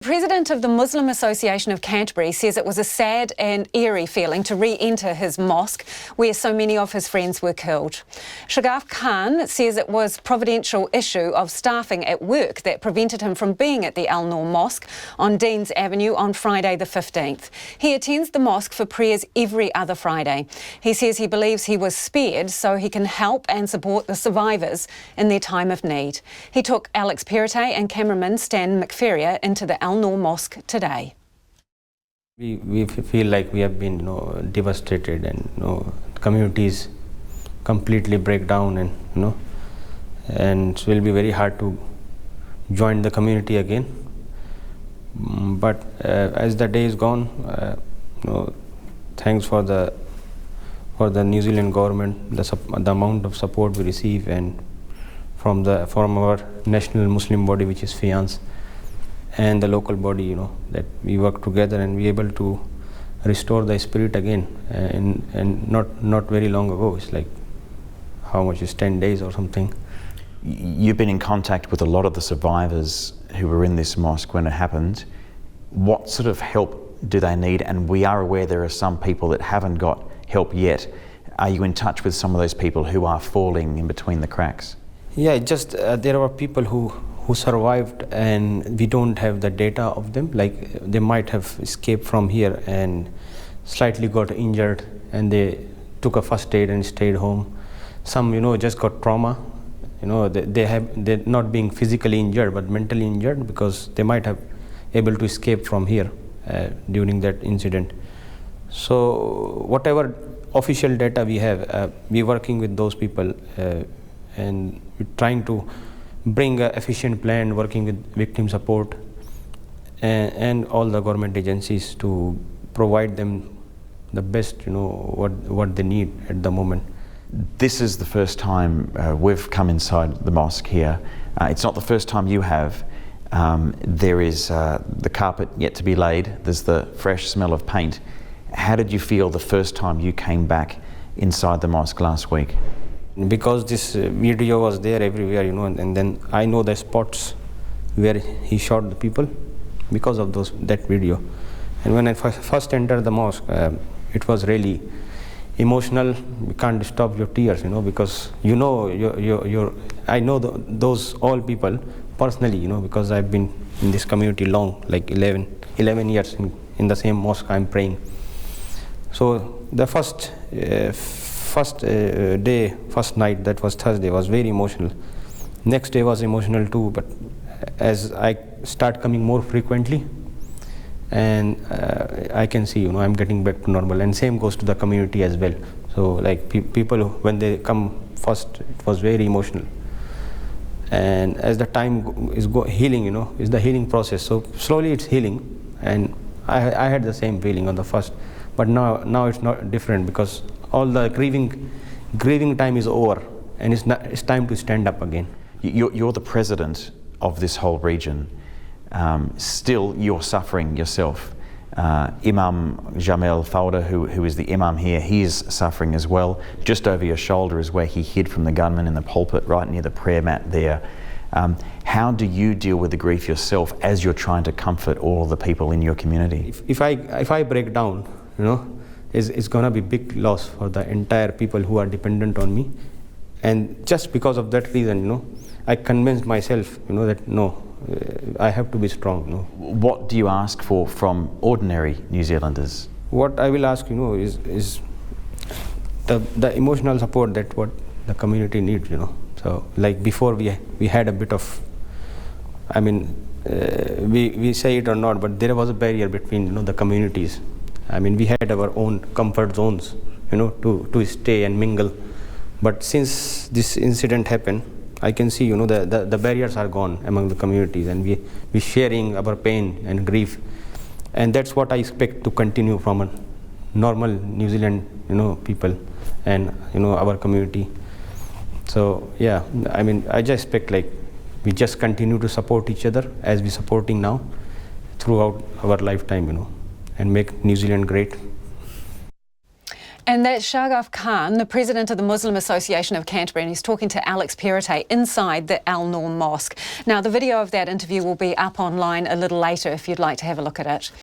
President of the Muslim Association of Canterbury says it was a sad and eerie feeling to re-enter his mosque where so many of his friends were killed. Shagaf says it was a providential issue of staffing at work that prevented him from being at the Noor Mosque on Deans Avenue on Friday the 15th. He attends the mosque for prayers every other Friday. He says he believes he was spared so he can help and support the survivors in their time of need. He took Alex Perrottet and cameraman Stan McFerrier into the Noor Mosque today. We feel like we have been devastated, and communities completely break down, and it will be very hard to join the community again. But as the day is gone, thanks for the New Zealand government, the amount of support we receive, and from our national Muslim body, which is FIANS, and the local body, that we work together and we able to restore the spirit again. And not very long ago, it's like, how much is 10 days or something. You've been in contact with a lot of the survivors who were in this mosque when it happened. What sort of help do they need? And we are aware there are some people that haven't got help yet. Are you in touch with some of those people who are falling in between the cracks? Yeah, just there are people who survived, and we don't have the data of them. Like, they might have escaped from here and slightly got injured, and they took a first aid and stayed home. Some, just got trauma. They're not being physically injured, but mentally injured, because they might have able to escape from here during that incident. So whatever official data we have, we're working with those people, and we're trying to bring an efficient plan, working with victim support and all the government agencies to provide them the best, what they need at the moment. This is the first time we've come inside the mosque here. It's not the first time you have. There is the carpet yet to be laid. There's the fresh smell of paint. How did you feel the first time you came back inside the mosque last week? Because this video was there everywhere, and then I know the spots where he shot the people because of that video. And when I first entered the mosque, it was really emotional. You can't stop your tears, because I know those all people personally, because I've been in this community long, like 11 years in the same mosque I'm praying. So the first night, that was Thursday, was very emotional. Next day was emotional too, but as I start coming more frequently, and I can see, I'm getting back to normal, and same goes to the community as well. So like people, when they come first, it was very emotional. And as the time is healing, is the healing process. So slowly it's healing, and I had the same feeling on the first, but now it's not different, because all the grieving time is over, and it's time to stand up again. You're the president of this whole region. Still, you're suffering yourself. Imam Jamel Fawda, who is the imam here, he is suffering as well. Just over your shoulder is where he hid from the gunman in the pulpit, right near the prayer mat there. How do you deal with the grief yourself as you're trying to comfort all the people in your community? If I break down, it's gonna be big loss for the entire people who are dependent on me. And just because of that reason, I convinced myself, that no, I have to be strong. What do you ask for from ordinary New Zealanders? What I will ask, is the emotional support that what the community needs. So like before, we had a bit of, we say it or not, but there was a barrier between the communities. We had our own comfort zones, to stay and mingle. But since this incident happened, I can see, the barriers are gone among the communities, and we sharing our pain and grief. And that's what I expect to continue from a normal New Zealand, people and, our community. So, yeah, I just expect, like, we just continue to support each other as we're supporting now throughout our lifetime, and make New Zealand great. And that's Shagaf Khan, the president of the Muslim Association of Canterbury, and he's talking to Alex Perrottet inside the Noor Mosque. Now, the video of that interview will be up online a little later if you'd like to have a look at it.